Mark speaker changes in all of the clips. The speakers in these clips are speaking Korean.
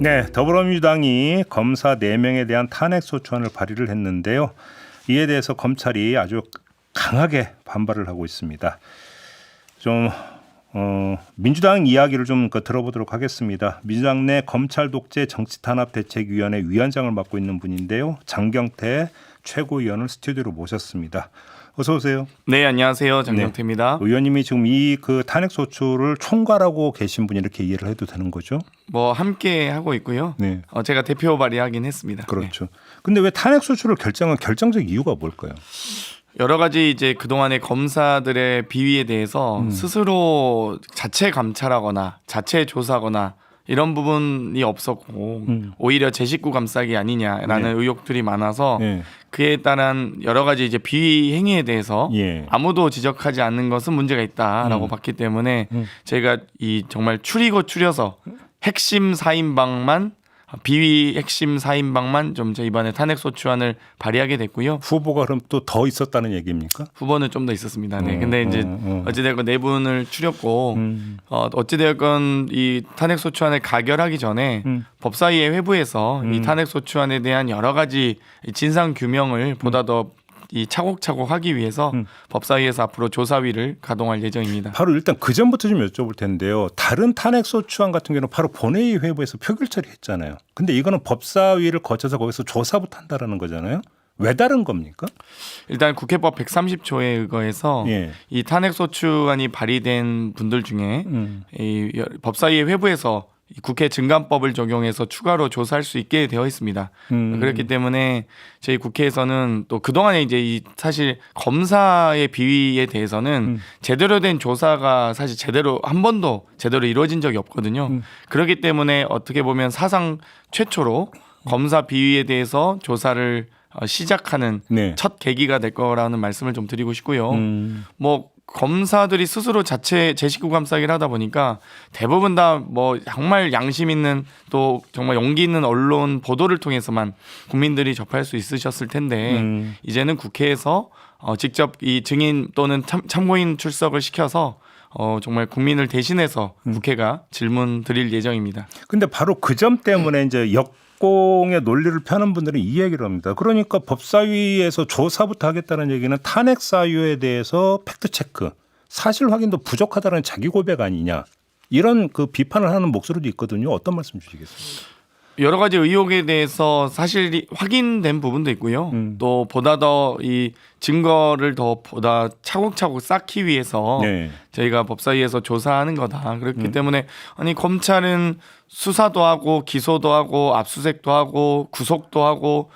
Speaker 1: 네, 더불어민주당이 검사 4명에 대한 탄핵소추안을 발의를 했는데요. 이에 대해서 검찰이 아주 강하게 반발을 하고 있습니다. 좀 민주당 이야기를 좀 들어보도록 하겠습니다. 민주당 내 검찰 독재 정치탄압대책위원회 위원장을 맡고 있는 분인데요. 장경태 최고위원을 스튜디오로 모셨습니다. 어서 오세요.
Speaker 2: 네, 안녕하세요. 장경태입니다.
Speaker 1: 네, 의원님이 지금 이 탄핵소추를 총괄하고 계신 분이 이렇게 이해를 해도 되는 거죠?
Speaker 2: 뭐 함께 하고 있고요.
Speaker 1: 네.
Speaker 2: 제가 대표 발의하긴 했습니다.
Speaker 1: 그렇죠. 근데 왜 탄핵소추를 결정한 결정적 이유가 뭘까요?
Speaker 2: 여러 가지 이제 그동안의 검사들의 비위에 대해서 스스로 자체 감찰하거나 자체 조사하거나 이런 부분이 없었고 오히려 제 식구 감싸기 아니냐라는
Speaker 1: 네.
Speaker 2: 의혹들이 많아서
Speaker 1: 네.
Speaker 2: 그에 따른 여러 가지 이제 비위 행위에 대해서
Speaker 1: 예.
Speaker 2: 아무도 지적하지 않는 것은 문제가 있다라고 봤기 때문에 저희가 이 정말 추려서 핵심 4인방만 비위 핵심 4인방만 좀 이번에 탄핵소추안을 발의하게 됐고요.
Speaker 1: 후보가 그럼 또 더 있었다는 얘기입니까?
Speaker 2: 후보는 좀 더 있었습니다. 네. 근데 이제 어찌되건 네 분을 추렸고 어찌되건 이 탄핵소추안을 가결하기 전에 법사위의 회부에서 이 탄핵소추안에 대한 여러 가지 진상 규명을 보다 더 이 차곡차곡 하기 위해서 법사위에서 앞으로 조사위를 가동할 예정입니다.
Speaker 1: 바로 일단 그 전부터 좀 여쭤볼 텐데요. 다른 탄핵소추안 같은 경우는 바로 본회의 회부에서 표결 처리했잖아요. 근데 이거는 법사위를 거쳐서 거기서 조사부터 한다라는 거잖아요. 왜 다른 겁니까?
Speaker 2: 일단 국회법 130조에 의거해서
Speaker 1: 예.
Speaker 2: 이 탄핵소추안이 발의된 분들 중에 이 법사위의 회부에서 국회 증감법을 적용해서 추가로 조사할 수 있게 되어 있습니다. 그렇기 때문에 저희 국회에서는 또 그동안에 이제 이 사실 검사의 비위에 대해서는 제대로 된 조사가 사실 한 번도 제대로 이루어진 적이 없거든요. 그렇기 때문에 어떻게 보면 사상 최초로 검사 비위에 대해서 조사를 시작하는
Speaker 1: 네.
Speaker 2: 첫 계기가 될 거라는 말씀을 좀 드리고 싶고요. 뭐 검사들이 스스로 자체 제 식구 감싸기를 하다 보니까 대부분 다 뭐 정말 양심 있는 또 정말 용기 있는 언론 보도를 통해서만 국민들이 접할 수 있으셨을 텐데 이제는 국회에서 직접 이 증인 또는 참고인 출석을 시켜서 정말 국민을 대신해서 국회가 질문 드릴 예정입니다.
Speaker 1: 근데 바로 그 점 때문에 이제 공의 논리를 펴는 분들은 이 얘기를 합니다. 그러니까 법사위에서 조사부터 하겠다는 얘기는 탄핵 사유에 대해서 팩트 체크, 사실 확인도 부족하다는 자기 고백 아니냐, 이런 그 비판을 하는 목소리도 있거든요. 어떤 말씀 주시겠습니까?
Speaker 2: 여러 가지 의혹에 대해서 사실이 확인된 부분도 있고요. 또 보다 더 이 증거를 더 보다 차곡차곡 쌓기 위해서
Speaker 1: 네.
Speaker 2: 저희가 법사위에서 조사하는 거다. 그렇기 때문에 아니 검찰은 수사도 하고 기소도 하고 압수수색도 하고 구속도 하고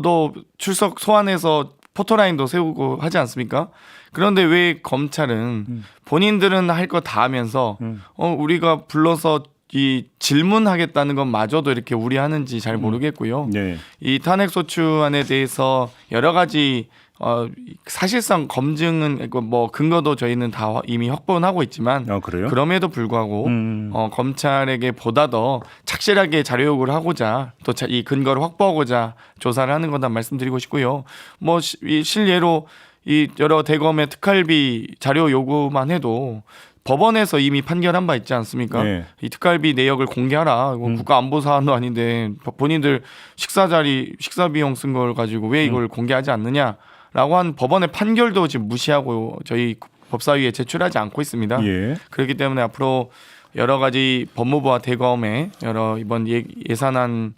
Speaker 2: 또 출석 소환해서 포토라인도 세우고 하지 않습니까? 그런데 왜 검찰은 본인들은 할 거 다 하면서 우리가 불러서 이 질문하겠다는 것마저도 이렇게 우려하는지 잘 모르겠고요.
Speaker 1: 네.
Speaker 2: 이 탄핵소추안에 대해서 여러 가지 사실상 검증은 뭐 근거도 저희는 다 이미 확보는 하고 있지만
Speaker 1: 그래요?
Speaker 2: 그럼에도 불구하고 검찰에게 보다 더 착실하게 자료 요구를 하고자 또 이 근거를 확보하고자 조사를 하는 거다 말씀드리고 싶고요. 뭐 실례로 이 여러 대검의 특활비 자료 요구만 해도 법원에서 이미 판결한 바 있지 않습니까?
Speaker 1: 네.
Speaker 2: 이 특활비 내역을 공개하라. 국가안보사안도 아닌데 본인들 식사 비용 쓴 걸 가지고 왜 이걸 공개하지 않느냐라고 한 법원의 판결도 지금 무시하고 저희 법사위에 제출하지 않고 있습니다.
Speaker 1: 예.
Speaker 2: 그렇기 때문에 앞으로 여러 가지 법무부와 대검의 여러 이번 예산안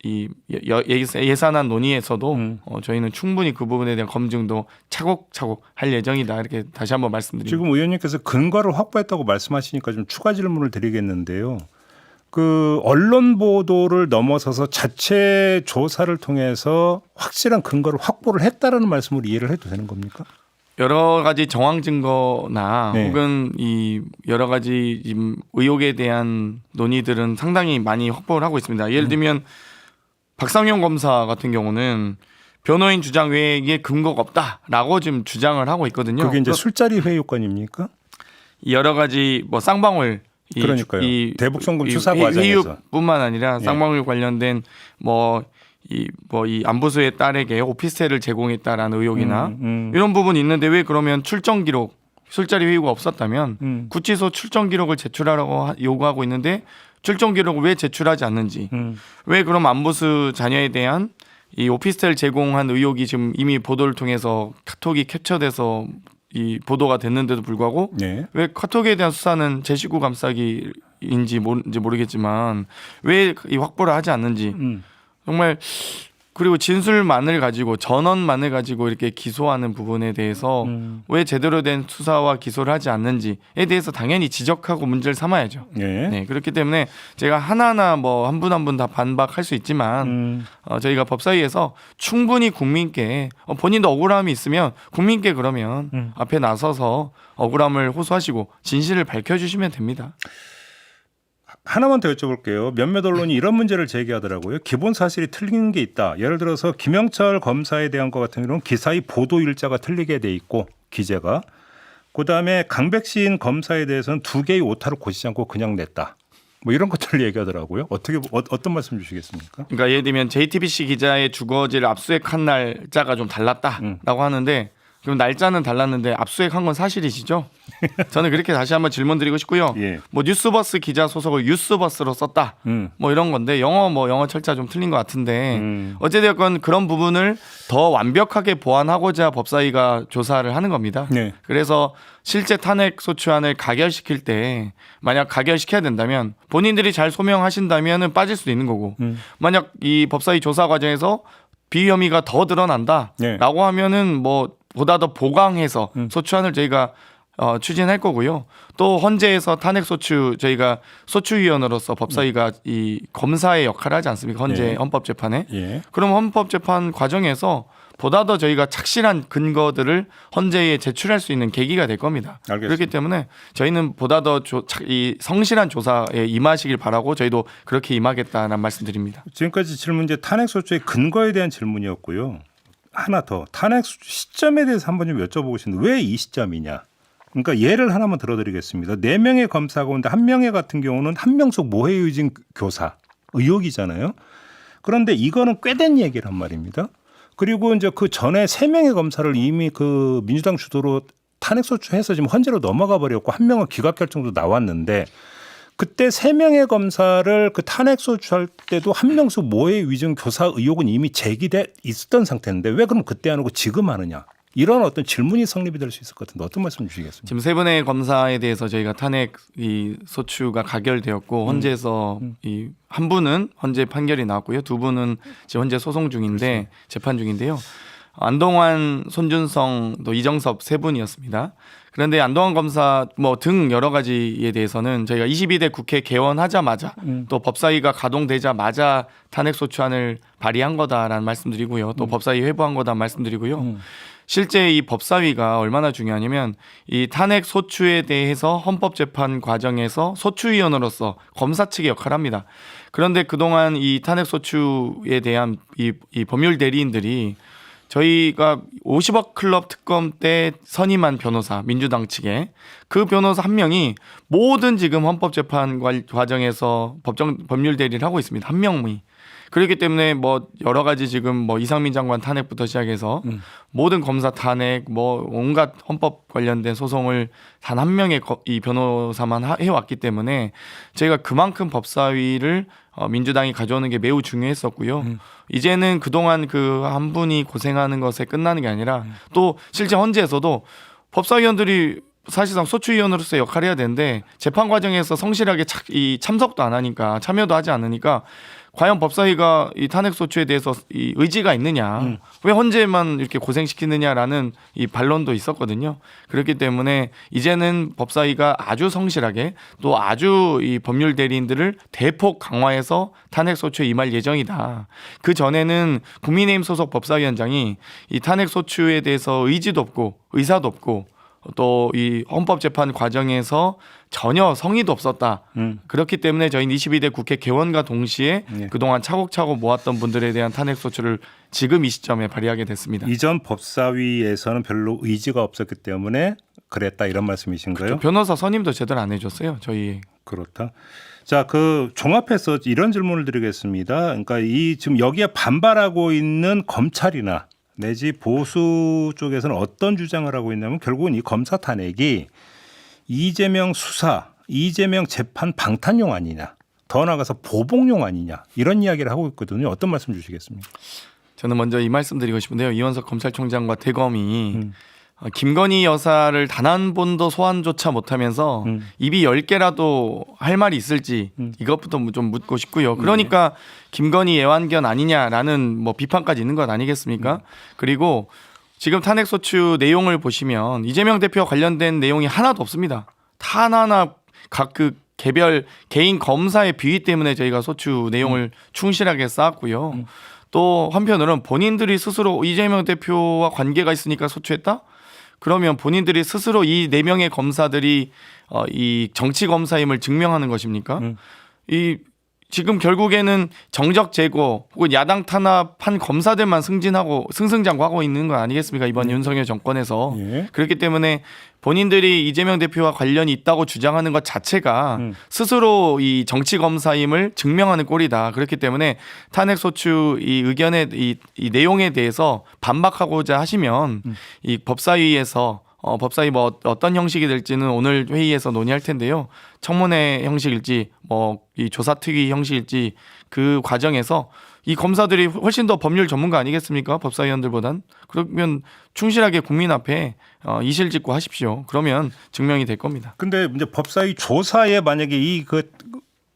Speaker 2: 예산안 논의에서도 저희는 충분히 그 부분에 대한 검증도 차곡차곡 할 예정이다. 이렇게 다시 한번 말씀드립니다.
Speaker 1: 지금 의원님께서 근거를 확보했다고 말씀하시니까 좀 추가 질문을 드리겠는데요. 그 언론 보도를 넘어서서 자체 조사를 통해서 확실한 근거를 확보를 했다라는 말씀으로 이해를 해도 되는 겁니까?
Speaker 2: 여러 가지 정황 증거나
Speaker 1: 네.
Speaker 2: 혹은 이 여러 가지 의혹에 대한 논의들은 상당히 많이 확보를 하고 있습니다. 예를 들면 박상용 검사 같은 경우는 변호인 주장 외에 근거가 없다라고 지금 주장을 하고 있거든요.
Speaker 1: 그게 이제 술자리 회의 요건입니까?
Speaker 2: 여러 가지 뭐 쌍방울
Speaker 1: 그러니까요. 대북송금 수사 과정에서
Speaker 2: 회유뿐만 아니라 쌍방울 관련된 이 안보수의 딸에게 오피스텔을 제공했다라는 의혹이나 이런 부분이 있는데 왜 그러면 출정 기록 술자리 회유가 없었다면 구치소 출정 기록을 제출하라고 요구하고 있는데 출정 기록을 왜 제출하지 않는지, 왜 그럼 안보수 자녀에 대한 이 오피스텔 제공한 의혹이 지금 이미 보도를 통해서 카톡이 캡처돼서 이 보도가 됐는데도 불구하고
Speaker 1: 네.
Speaker 2: 왜 카톡에 대한 수사는 제 식구 감싸기인지 모르겠지만 왜 이 확보를 하지 않는지 정말. 그리고 진술만을 가지고 전원만을 가지고 이렇게 기소하는 부분에 대해서 왜 제대로 된 수사와 기소를 하지 않는지에 대해서 당연히 지적하고 문제를 삼아야죠.
Speaker 1: 네.
Speaker 2: 네, 그렇기 때문에 제가 하나하나 뭐 한 분 한 분 다 반박할 수 있지만 저희가 법사위에서 충분히 국민께 본인도 억울함이 있으면 국민께 그러면 앞에 나서서 억울함을 호소하시고 진실을 밝혀주시면 됩니다.
Speaker 1: 하나만 더 여쭤볼게요. 몇몇 언론이 이런 문제를 제기하더라고요. 기본 사실이 틀린 게 있다. 예를 들어서 김영철 검사에 대한 것 같은 경우는 기사의 보도 일자가 틀리게 돼 있고 기재가. 그다음에 강백신 검사에 대해서는 2개의 오타를 고치지 않고 그냥 냈다. 뭐 이런 것들을 얘기하더라고요. 어떤 말씀 주시겠습니까?
Speaker 2: 그러니까 예를 들면 JTBC 기자의 주거지를 압수수색한 날짜가 좀 달랐다라고 하는데 그럼 날짜는 달랐는데 압수수색한 건 사실이시죠? 저는 그렇게 다시 한번 질문드리고 싶고요.
Speaker 1: 예.
Speaker 2: 뭐 뉴스버스 기자 소속을 뉴스버스로 썼다. 뭐 이런 건데 영어 철자 좀 틀린 것 같은데 어찌되었건 그런 부분을 더 완벽하게 보완하고자 법사위가 조사를 하는 겁니다.
Speaker 1: 네.
Speaker 2: 그래서 실제 탄핵 소추안을 가결시킬 때 만약 가결시켜야 된다면 본인들이 잘 소명하신다면은 빠질 수도 있는 거고 만약 이 법사위 조사 과정에서 비혐의가 더 드러난다라고
Speaker 1: 네.
Speaker 2: 하면은 뭐 보다 더 보강해서 소추안을 저희가 추진할 거고요. 또 헌재에서 탄핵 소추 저희가 소추위원으로서 법사위가 이 검사의 역할을 하지 않습니까? 헌재
Speaker 1: 네.
Speaker 2: 헌법재판에.
Speaker 1: 예.
Speaker 2: 그럼 헌법재판 과정에서 보다 더 저희가 착실한 근거들을 헌재에 제출할 수 있는 계기가 될 겁니다.
Speaker 1: 알겠습니다.
Speaker 2: 그렇기 때문에 저희는 보다 더 이 성실한 조사에 임하시길 바라고 저희도 그렇게 임하겠다는 말씀드립니다.
Speaker 1: 지금까지 질문 이제 탄핵 소추의 근거에 대한 질문이었고요. 하나 더 탄핵 소추 시점에 대해서 한번 좀 여쭤보고 싶은데 왜 이 시점이냐? 그러니까 예를 하나만 들어드리겠습니다. 4명의 검사 가운데 1명의 같은 경우는 한명숙 모해유진 교사 의혹이잖아요. 그런데 이거는 꽤 된 얘기란 말입니다. 그리고 이제 그 전에 3명의 검사를 이미 그 민주당 주도로 탄핵 소추해서 지금 헌재로 넘어가 버렸고 1명은 기각 결정도 나왔는데 그때 3명의 검사를 그 탄핵 소추할 때도 한명숙 모해 위증 교사 의혹은 이미 제기돼 있었던 상태인데 왜 그럼 그때 안 하고 지금 하느냐? 이런 어떤 질문이 성립이 될 수 있을 것 같은데 어떤 말씀 주시겠습니까?
Speaker 2: 지금 3분의 검사에 대해서 저희가 탄핵 이 소추가 가결되었고 헌재에서 이 한 분은 헌재 판결이 나왔고요. 2분은 지금 헌재 소송 중인데
Speaker 1: 그렇습니다.
Speaker 2: 재판 중인데요. 안동환, 손준성, 또 이정섭 3분이었습니다. 그런데 안동환 검사 뭐 등 여러 가지에 대해서는 저희가 22대 국회 개원하자마자 또 법사위가 가동되자마자 탄핵 소추안을 발의한 거다라는 말씀드리고요. 또 법사위 회부한 거다 말씀드리고요. 실제 이 법사위가 얼마나 중요하냐면 이 탄핵 소추에 대해서 헌법재판 과정에서 소추위원으로서 검사 측의 역할을 합니다. 그런데 그동안 이 탄핵 소추에 대한 이 법률 대리인들이 저희가 50억 클럽 특검 때 선임한 변호사 민주당 측에 그 변호사 한 명이 모든 지금 헌법재판 과정에서 법률 대리를 하고 있습니다. 한 명이. 그렇기 때문에 뭐 여러 가지 지금 뭐 이상민 장관 탄핵부터 시작해서 모든 검사 탄핵 뭐 온갖 헌법 관련된 소송을 단 한 명의 이 변호사만 해왔기 때문에 저희가 그만큼 법사위를 민주당이 가져오는 게 매우 중요했었고요. 이제는 그동안 그 한 분이 고생하는 것에 끝나는 게 아니라 또 실제 헌재에서도 법사위원들이 사실상 소추위원으로서의 역할을 해야 되는데 재판 과정에서 성실하게 참석도 안 하니까 참여도 하지 않으니까 과연 법사위가 이 탄핵 소추에 대해서 이 의지가 있느냐, 왜 헌재만 이렇게 고생시키느냐라는 이 반론도 있었거든요. 그렇기 때문에 이제는 법사위가 아주 성실하게 또 아주 이 법률 대리인들을 대폭 강화해서 탄핵 소추에 임할 예정이다. 그 전에는 국민의힘 소속 법사위원장이 이 탄핵 소추에 대해서 의지도 없고 의사도 없고 또 이 헌법재판 과정에서 전혀 성의도 없었다. 그렇기 때문에 저희는 22대 국회 개원과 동시에 그동안 차곡차곡 모았던 분들에 대한 탄핵 소추를 지금 이 시점에 발의하게 됐습니다.
Speaker 1: 이전 법사위에서는 별로 의지가 없었기 때문에 그랬다 이런 말씀이신가요?
Speaker 2: 그렇죠. 변호사 선임도 제대로 안 해줬어요. 저희.
Speaker 1: 그렇다. 자, 그 종합해서 이런 질문을 드리겠습니다. 그러니까 이 지금 여기에 반발하고 있는 검찰이나 내지 보수 쪽에서는 어떤 주장을 하고 있냐면 결국은 이 검사 탄핵이 이재명 수사, 이재명 재판 방탄용 아니냐. 더 나아가서 보복용 아니냐 이런 이야기를 하고 있거든요. 어떤 말씀 주시겠습니까?
Speaker 2: 저는 먼저 이 말씀 드리고 싶은데요. 이원석 검찰총장과 대검이 김건희 여사를 단 한 번도 소환조차 못하면서 입이 10개라도 할 말이 있을지 이것부터 좀 묻고 싶고요. 그러니까 김건희 애완견 아니냐라는 뭐 비판까지 있는 것 아니겠습니까? 그리고 지금 탄핵소추 내용을 보시면 이재명 대표와 관련된 내용이 하나도 없습니다. 다 하나하나 각 그 개별 개인 검사의 비위 때문에 저희가 소추 내용을 충실하게 쌓았고요. 또 한편으로는 본인들이 스스로 이재명 대표와 관계가 있으니까 소추했다? 그러면 본인들이 스스로 이 4명의 검사들이 이 정치 검사임을 증명하는 것입니까? 이 지금 결국에는 정적 제고 혹은 야당 탄압한 검사들만 승승장구하고 있는 거 아니겠습니까? 이번 윤석열 정권에서.
Speaker 1: 예.
Speaker 2: 그렇기 때문에 본인들이 이재명 대표와 관련이 있다고 주장하는 것 자체가 스스로 이 정치 검사임을 증명하는 꼴이다. 그렇기 때문에 탄핵소추 이 의견의 이 내용에 대해서 반박하고자 하시면 이 법사위에서 법사위 뭐 어떤 형식이 될지는 오늘 회의에서 논의할 텐데요. 청문회 형식일지 뭐 이 조사특위 형식일지 그 과정에서 이 검사들이 훨씬 더 법률 전문가 아니겠습니까? 법사위원들보단. 그러면 충실하게 국민 앞에 이실직고 하십시오. 그러면 증명이 될 겁니다.
Speaker 1: 근데 이제 법사위 조사에 만약에 이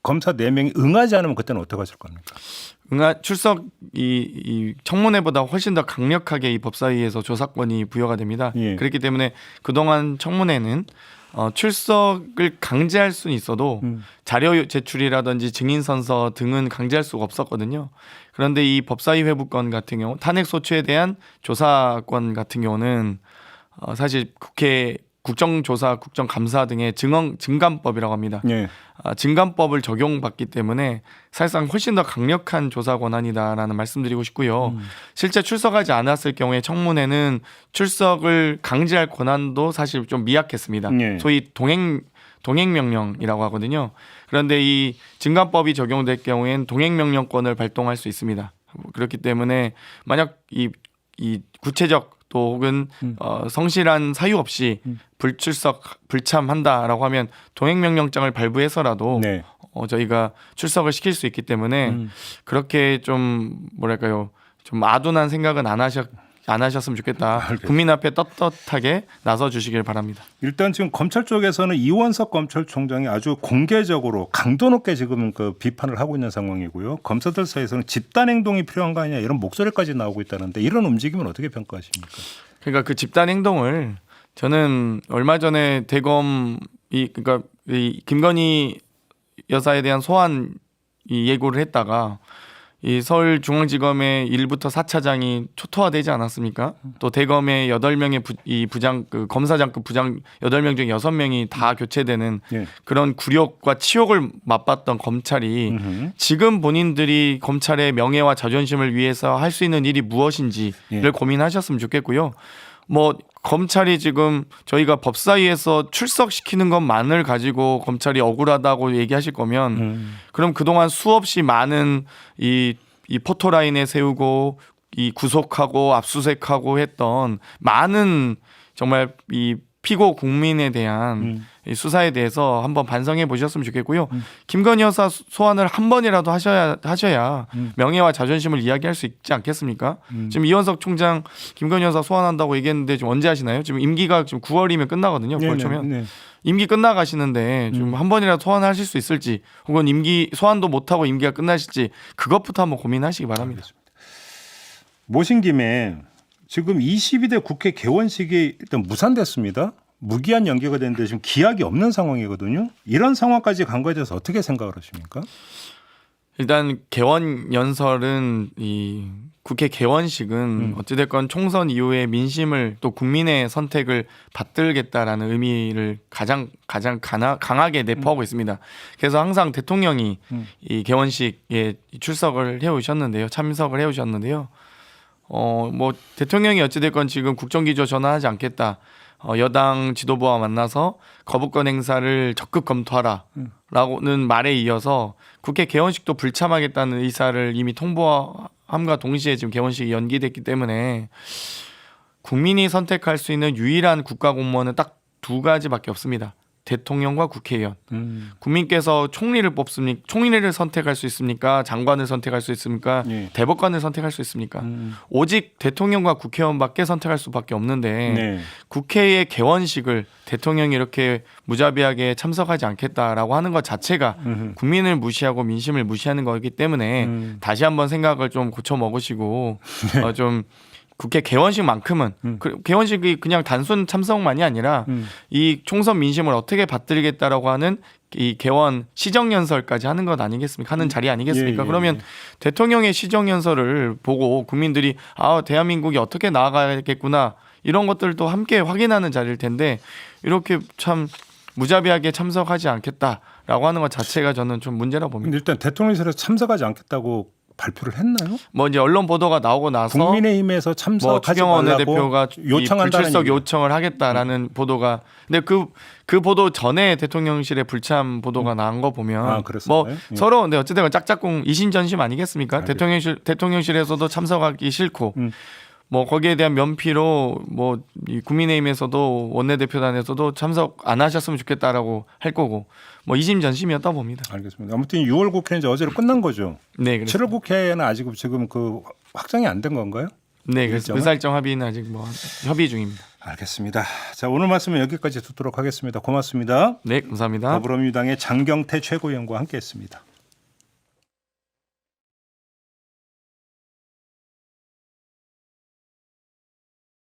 Speaker 1: 검사 4명이 응하지 않으면 그때는 어떻게 하실 겁니까?
Speaker 2: 출석 이 청문회보다 훨씬 더 강력하게 이 법사위에서 조사권이 부여가 됩니다.
Speaker 1: 예.
Speaker 2: 그렇기 때문에 그동안 청문회는 출석을 강제할 수는 있어도 자료 제출이라든지 증인 선서 등은 강제할 수가 없었거든요. 그런데 이 법사위 회부권 같은 경우 탄핵소추에 대한 조사권 같은 경우는 사실 국회 국정조사, 국정감사 등의 증감법이라고 합니다.
Speaker 1: 예.
Speaker 2: 증감법을 적용받기 때문에 사실상 훨씬 더 강력한 조사 권한이다라는 말씀드리고 싶고요. 실제 출석하지 않았을 경우에 청문회는 출석을 강제할 권한도 사실 좀 미약했습니다.
Speaker 1: 예.
Speaker 2: 소위 동행명령이라고 하거든요. 그런데 이 증감법이 적용될 경우에는 동행명령권을 발동할 수 있습니다. 그렇기 때문에 만약 이 구체적 또 혹은 성실한 사유 없이 불참한다라고 하면 동행명령장을 발부해서라도
Speaker 1: 네.
Speaker 2: 저희가 출석을 시킬 수 있기 때문에 그렇게 좀 뭐랄까요 좀 아둔한 생각은 안 하셨으면 좋겠다.
Speaker 1: 알겠습니다.
Speaker 2: 국민 앞에 떳떳하게 나서 주시길 바랍니다.
Speaker 1: 일단 지금 검찰 쪽에서는 이원석 검찰총장이 아주 공개적으로 강도 높게 지금 비판을 하고 있는 상황이고요. 검사들 사이에서는 집단 행동이 필요한 거 아니냐 이런 목소리까지 나오고 있다는데 이런 움직임은 어떻게 평가하십니까?
Speaker 2: 그러니까 그 집단 행동을 저는 얼마 전에 대검이 그러니까 이 김건희 여사에 대한 소환 예고를 했다가 이 서울중앙지검의 1부터 4차장이 초토화되지 않았습니까? 또 대검의 8명의 검사장급 부장 8명 중 6명이 다 교체되는
Speaker 1: 예.
Speaker 2: 그런 굴욕과 치욕을 맛봤던 검찰이 지금 본인들이 검찰의 명예와 자존심을 위해서 할 수 있는 일이 무엇인지를 고민하셨으면 좋겠고요. 뭐 검찰이 지금 저희가 법사위에서 출석시키는 것만을 가지고 검찰이 억울하다고 얘기하실 거면 그럼 그동안 수없이 많은 이 포토라인에 세우고 이 구속하고 압수수색하고 했던 많은 정말 이 피고 국민에 대한 이 수사에 대해서 한번 반성해 보셨으면 좋겠고요. 김건희 여사 소환을 한 번이라도 하셔야 명예와 자존심을 이야기할 수 있지 않겠습니까? 지금 이원석 총장 김건희 여사 소환한다고 얘기했는데 지금 언제 하시나요? 지금 임기가 지금 9월이면 끝나거든요. 9월 초면.
Speaker 1: 네.
Speaker 2: 임기 끝나가시는데 좀 한 번이라도 소환하실 수 있을지 혹은 임기 소환도 못하고 임기가 끝나실지 그것부터 한번 고민하시기 바랍니다.
Speaker 1: 모신 김에 지금 22대 국회 개원식이 일단 무산됐습니다. 무기한 연기가 됐는데 지금 기약이 없는 상황이거든요. 이런 상황까지 간 거에 대해서 어떻게 생각을 하십니까?
Speaker 2: 일단 개원 연설은 이 국회 개원식은 어찌됐건 총선 이후에 민심을 또 국민의 선택을 받들겠다라는 의미를 가장 강하게 내포하고 있습니다. 그래서 항상 대통령이 이 개원식에 출석을 해오셨는데요, 참석을 해오셨는데요. 뭐 대통령이 어찌됐건 지금 국정기조 전환하지 않겠다. 여당 지도부와 만나서 거부권 행사를 적극 검토하라라고는 말에 이어서 국회 개원식도 불참하겠다는 의사를 이미 통보함과 동시에 지금 개원식이 연기됐기 때문에 국민이 선택할 수 있는 유일한 국가공무원은 딱 2가지밖에 없습니다. 대통령과 국회의원. 국민께서 총리를 뽑습니까? 총리를 선택할 수 있습니까? 장관을 선택할 수 있습니까?
Speaker 1: 예.
Speaker 2: 대법관을 선택할 수 있습니까? 오직 대통령과 국회의원밖에 선택할 수밖에 없는데
Speaker 1: 네.
Speaker 2: 국회의 개원식을 대통령이 이렇게 무자비하게 참석하지 않겠다라고 하는 것 자체가 국민을 무시하고 민심을 무시하는 거기 때문에 다시 한번 생각을 좀 고쳐 먹으시고 좀 국회 개원식만큼은 개원식이 그냥 단순 참석만이 아니라 이 총선 민심을 어떻게 받들겠다라고 하는 이 개원 시정연설까지 하는 것 아니겠습니까? 하는 자리 아니겠습니까?
Speaker 1: 예, 예,
Speaker 2: 그러면
Speaker 1: 예.
Speaker 2: 대통령의 시정연설을 보고 국민들이 대한민국이 어떻게 나아가겠구나 이런 것들도 함께 확인하는 자리일 텐데 이렇게 참 무자비하게 참석하지 않겠다라고 하는 것 자체가 저는 좀 문제라 봅니다.
Speaker 1: 근데 일단 대통령실에서 참석하지 않겠다고 발표를 했나요?
Speaker 2: 뭐 이제 언론 보도가 나오고 나서
Speaker 1: 국민의힘에서
Speaker 2: 뭐
Speaker 1: 참석하지
Speaker 2: 추경호
Speaker 1: 말라고
Speaker 2: 원내대표가
Speaker 1: 요청한다는
Speaker 2: 불출석
Speaker 1: 얘기예요.
Speaker 2: 요청을 하겠다라는 보도가 근데 그 보도 전에 대통령실에 불참 보도가 나온 거 보면
Speaker 1: 그랬어요?
Speaker 2: 뭐
Speaker 1: 예.
Speaker 2: 서로 근데 어쨌든 짝짝꿍 이신전심 아니겠습니까?
Speaker 1: 알겠습니다.
Speaker 2: 대통령실에서도 참석하기 싫고 뭐 거기에 대한 면피로 뭐 이 국민의힘에서도 원내대표단에서도 참석 안 하셨으면 좋겠다라고 할 거고 뭐 이심전심이었다 봅니다.
Speaker 1: 알겠습니다. 아무튼 6월 국회는 이제 어제로 끝난 거죠.
Speaker 2: 네, 그래서
Speaker 1: 7월 국회는 아직 지금 그 확정이 안 된 건가요?
Speaker 2: 네, 그래서
Speaker 1: 일정은?
Speaker 2: 의사일정 합의는 아직 뭐 협의 중입니다.
Speaker 1: 알겠습니다. 자, 오늘 말씀은 여기까지 듣도록 하겠습니다. 고맙습니다.
Speaker 2: 네, 감사합니다.
Speaker 1: 더불어민주당의 장경태 최고위원과 함께했습니다.